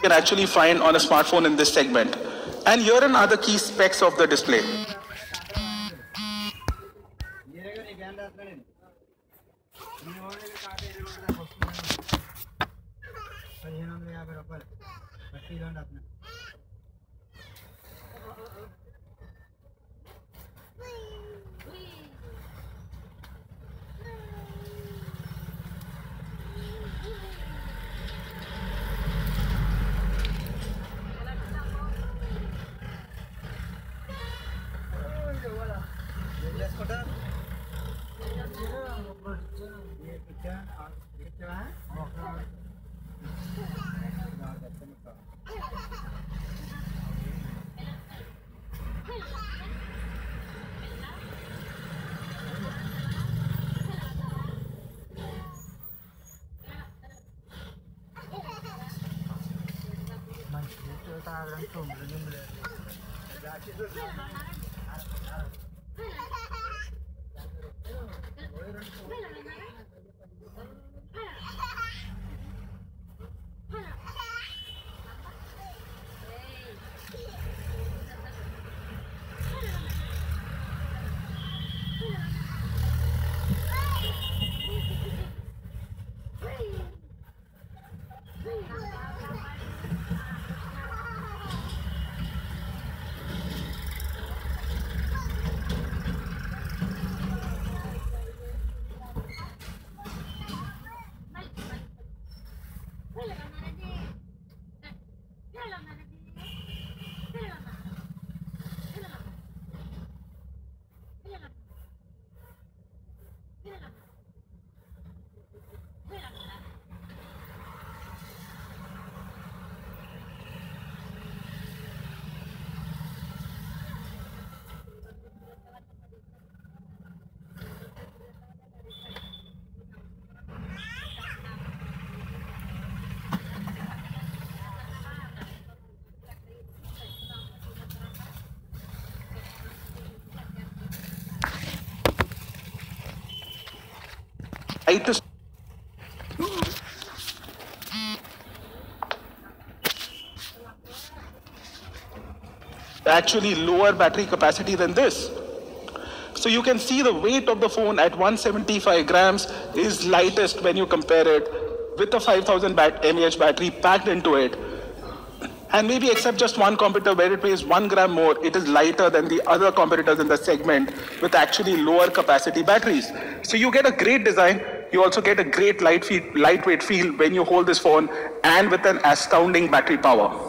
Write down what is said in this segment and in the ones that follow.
can actually find on a smartphone in this segment. And here are the key specs of the display. Actually lower battery capacity than this. So you can see the weight of the phone at 175 grams is lightest when you compare it with a 5000 mAh battery packed into it. And maybe except just one competitor where it weighs 1 gram more, it is lighter than the other competitors in the segment with actually lower capacity batteries. So you get a great design. You also get a great lightweight feel when you hold this phone and with an astounding battery power.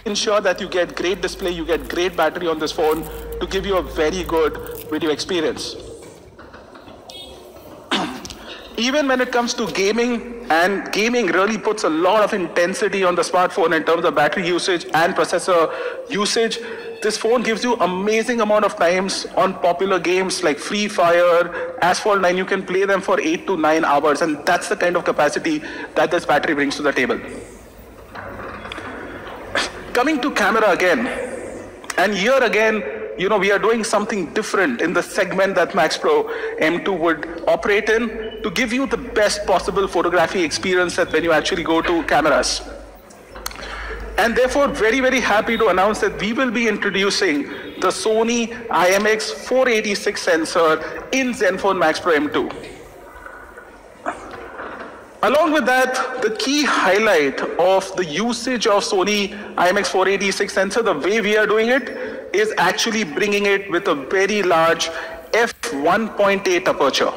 Ensure that you get great display, you get great battery on this phone to give you a very good video experience. Even when it comes to gaming, and gaming really puts a lot of intensity on the smartphone in terms of battery usage and processor usage, this phone gives you amazing amount of times on popular games like Free Fire, Asphalt 9. You can play them for 8 to 9 hours, and that's the kind of capacity that this battery brings to the table. Coming to camera again, and here again, we are doing something different in the segment that Max Pro M2 would operate in to give you the best possible photography experience that when you actually go to cameras. And therefore, very, very happy to announce that we will be introducing the Sony IMX486 sensor in Zenfone Max Pro M2. Along with that, the key highlight of the usage of Sony IMX480 sensor, the way we are doing it, is actually bringing it with a very large f1.8 aperture.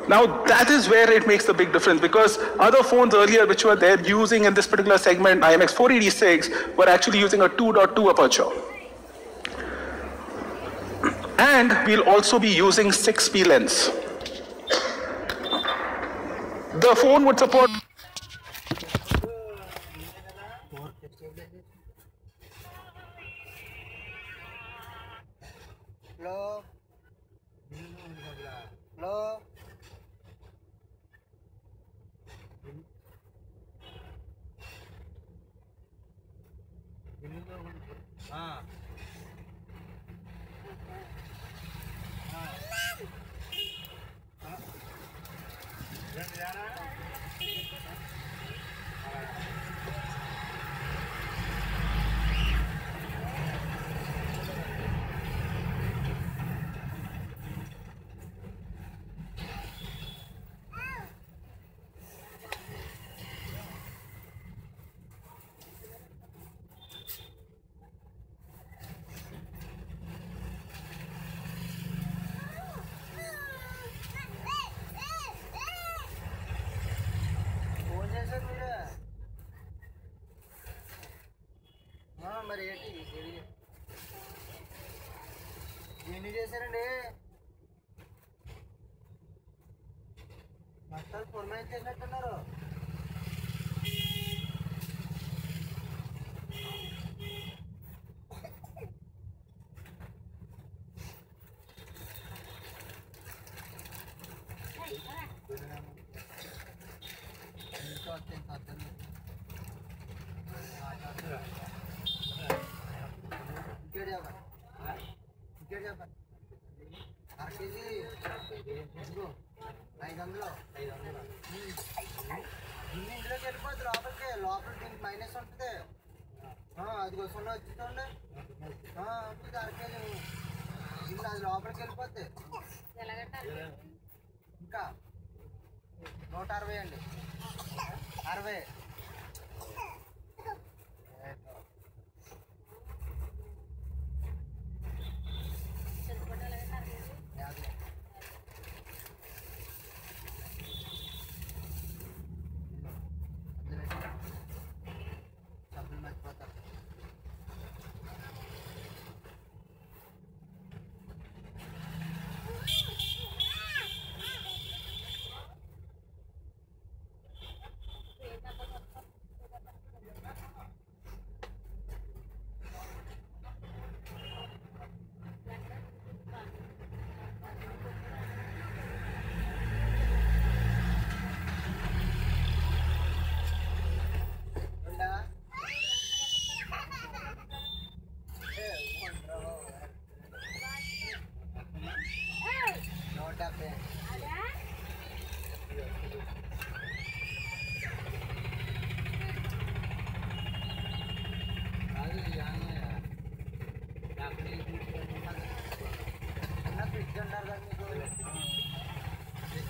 Now that is where it makes the big difference, because other phones earlier which were there using in this particular segment, IMX486, were actually using a 2.2 aperture. And we'll also be using 6P lens. The phone would support మరి ఏంటి ఎన్ని చేశారండి మొత్తం ఫోర్మాలిటీ చేసినట్టున్నారు ఇంట్లోకి వెళ్ళిపోద్ది లోపలికి లోపల దీనికి మైనస్ ఉంటుంది అదిగో సున్నా వచ్చిందండి ఉంటుంది అరకేజీ దీంట్లో అది లోపలికి వెళ్ళిపోద్ది ఇంకా 160 అండి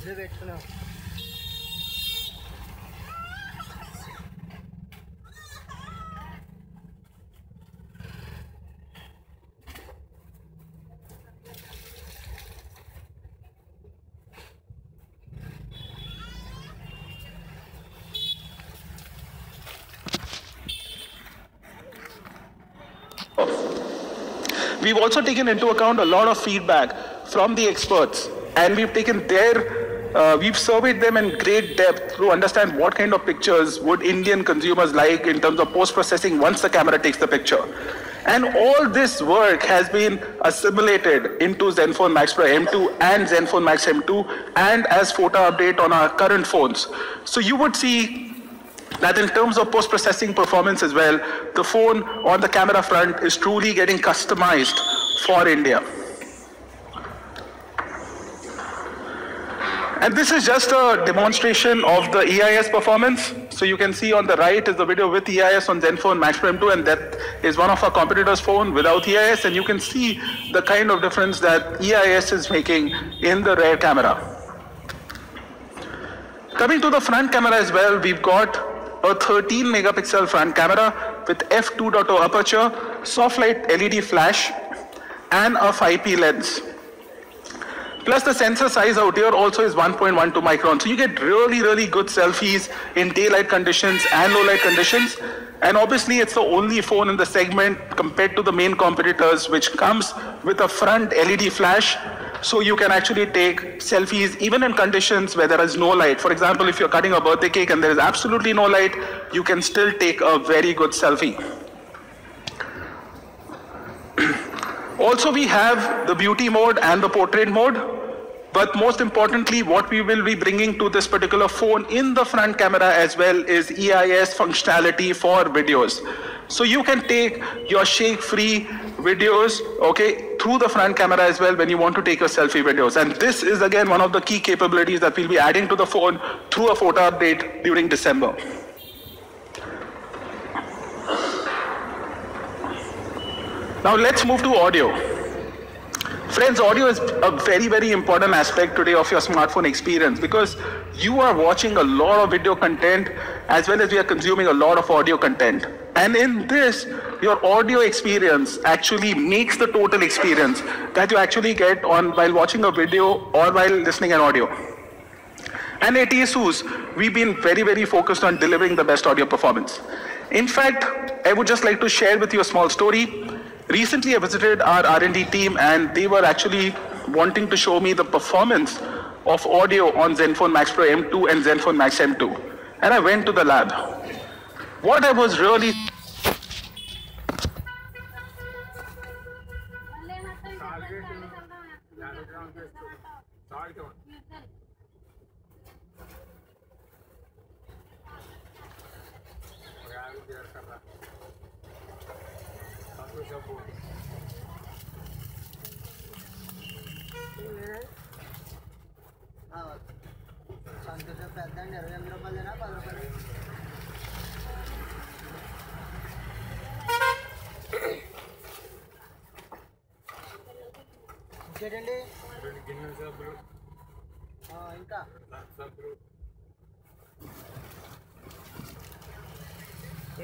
60 పెట్టుకున్నాం We've also taken into account a lot of feedback from the experts, and we've taken we've surveyed them in great depth to understand what kind of pictures would Indian consumers like in terms of post-processing once the camera takes the picture. And all this work has been assimilated into Zenfone Max Pro M2 and Zenfone Max M2 and as photo update on our current phones. So you would see that in terms of post-processing performance as well, the phone on the camera front is truly getting customized for India. And this is just a demonstration of the EIS performance. So you can see on the right is the video with EIS on Zenfone Max Pro M2, and that is one of our competitors' phone without EIS, and you can see the kind of difference that EIS is making in the rear camera. Coming to the front camera as well, we've got a 13 megapixel front camera with f2.0 aperture, soft light LED flash, and a 5p lens. Plus the sensor size out here also is 1.12 micron. So you get really good selfies in daylight conditions and low light conditions. And obviously it's the only phone in the segment compared to the main competitors which comes with a front LED flash. So you can actually take selfies even in conditions where there is no light. For example, if you're cutting a birthday cake and there is absolutely no light, you can still take a very good selfie. Also, we have the beauty mode and the portrait mode, but most importantly, what we will be bringing to this particular phone in the front camera as well is EIS functionality for videos. So you can take your shake-free videos, okay, through the front camera as well when you want to take your selfie videos. And this is again one of the key capabilities that we'll be adding to the phone through a photo update during December. Now let's move to audio. Friends, audio is a very important aspect today of your smartphone experience because you are watching a lot of video content as well as we are consuming a lot of audio content. And in this, your audio experience actually makes the total experience that you actually get on while watching a video or while listening an audio. And at Asus, we've been very focused on delivering the best audio performance. In fact, I would just like to share with you a small story. Recently, I visited our R&D team and they were actually wanting to show me the performance of audio on Zenfone Max Pro M2 and Zenfone Max M2. And I went to the lab. What I was really సంతోషం పెద్ద 28 రూపాయలేనా 10 రూపాయలు ఇంకేంటండి ఇంకా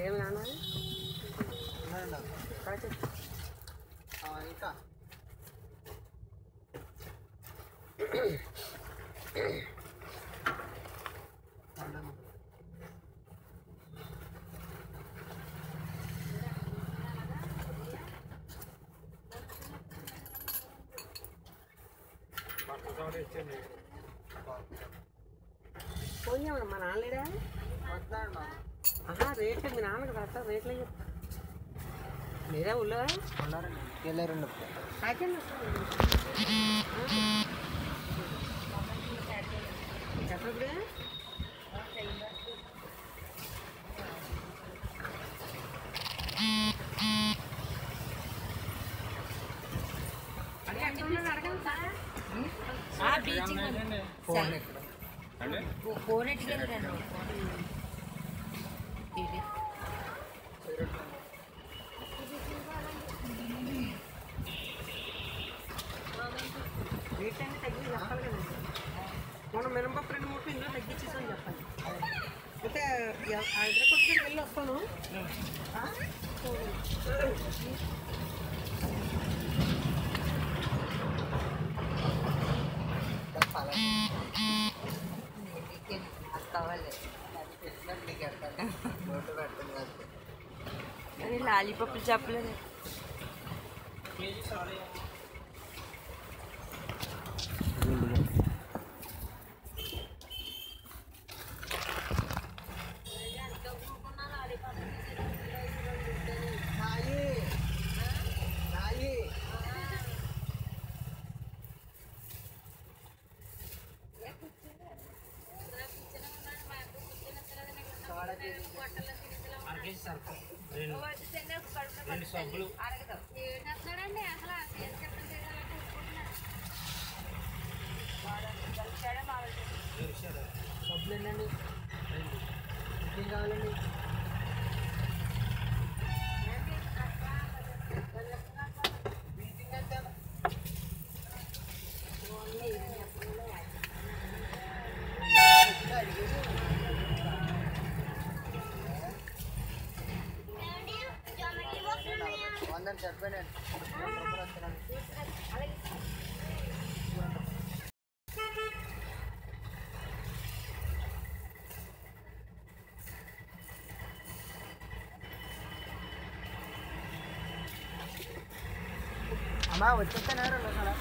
ఏం నాన్న ఇంకా పోయి మా నాన్నలేడా వస్తున్నాడు రేట్లు మీ నాన్నకి రాస్తా రేట్లు మీరే ఉన్నా ఉన్నారండి వెళ్ళారండి చెప్పప్పుడు ఫోన్ ఎట్టుకెళ్ళండి రేట్ అన్నీ తగ్గి చెప్పాలి కదండి మనం మినపప్పు 2-3 ఇంట్లో తగ్గించేసాను చెప్పండి అయితే హైదరాబాద్కి వెళ్ళి వస్తాను కానీ లాలీపప్పులు చెప్పలేదు రెండు సబ్బులు సబ్బులు ఏంటండి ఏం కావాలండి అడిగేసి ఉందని చెప్పాను నేను. 200 రూపాయలు వస్తున్నాను. అమ్మా వచ్చేస్తాను 2 నిమిషాలు.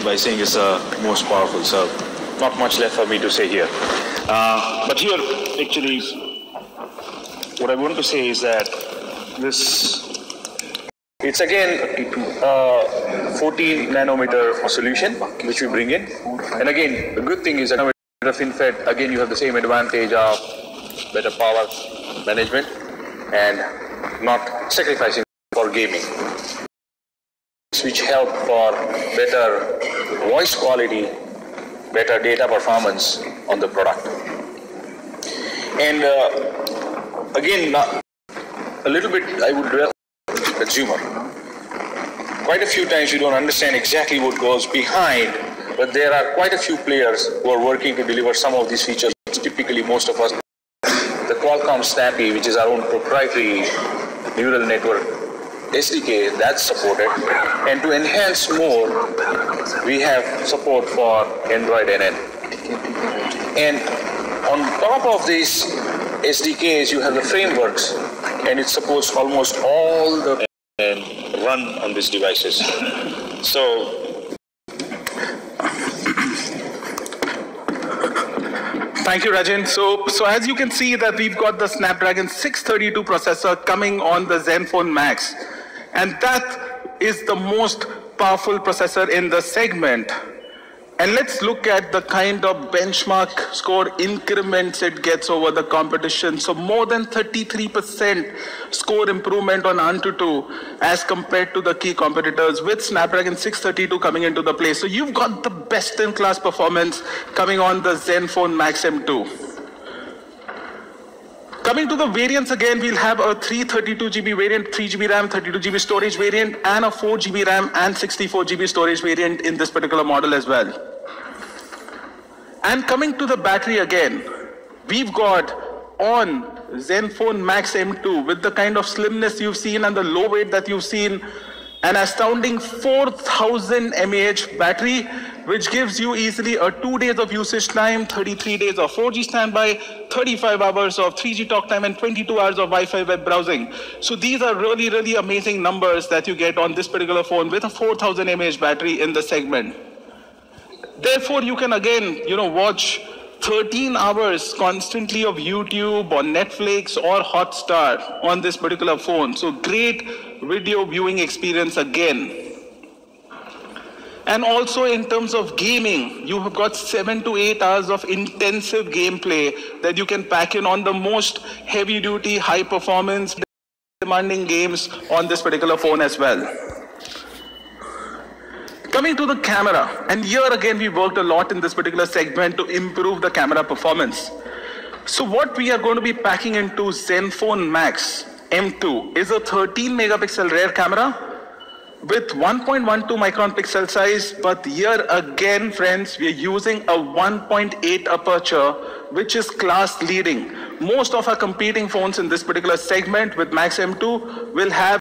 By saying it's the most powerful, so not much left for me to say here. But here, actually, what I want to say is that it's again 14 nanometer solution which we bring in, and again the good thing is that of FinFET, again you have the same advantage of better power management and not sacrificing for gaming, which help for better voice quality, better data performance on the product. And again, a little bit I would dwell on the consumer. Quite a few times you don't understand exactly what goes behind, but there are quite a few players who are working to deliver some of these features. Typically most of us, the Qualcomm Snappy, which is our own proprietary neural network SDK, that's supported, and to enhance more we have support for Android NN. And on top of these SDKs you have the frameworks, and it supports almost all the and run on these devices. So thank you, Rajan. So as you can see that we've got the Snapdragon 632 processor coming on the Zenfone Max, and that is the most powerful processor in the segment. And let's look at the kind of benchmark score increments it gets over the competition. So more than 33% score improvement on Antutu as compared to the key competitors, with Snapdragon 632 coming into the play. So you've got the best in class performance coming on the Zenfone Max M2. Coming to the variants again, we'll have a 332GB variant, 3GB RAM, 32GB storage variant, and a 4GB RAM and 64GB storage variant in this particular model as well. And coming to the battery again, we've got on Zenfone Max M2, with the kind of slimness you've seen and the low weight that you've seen, an astounding 4000 mAh battery, which gives you easily a 2 days of usage time, 33 days of 4G standby, 35 hours of 3G talk time, and 22 hours of Wi-Fi web browsing. So these are really, really amazing numbers that you get on this particular phone with a 4000 mAh battery in the segment. Therefore, you can again, watch 13 hours constantly of YouTube or Netflix or Hotstar on this particular phone. So great video viewing experience again. And also in terms of gaming, you have got 7 to 8 hours of intensive gameplay that you can pack in on the most heavy duty, high performance, demanding games on this particular phone as well. Coming to the camera, and here again we worked a lot in this particular segment to improve the camera performance. So what we are going to be packing into Zenfone Max M2 is a 13 megapixel rear camera with 1.12 micron pixel size, but here again, friends, we are using a 1.8 aperture, which is class leading. Most of our competing phones in this particular segment with Max M2 will have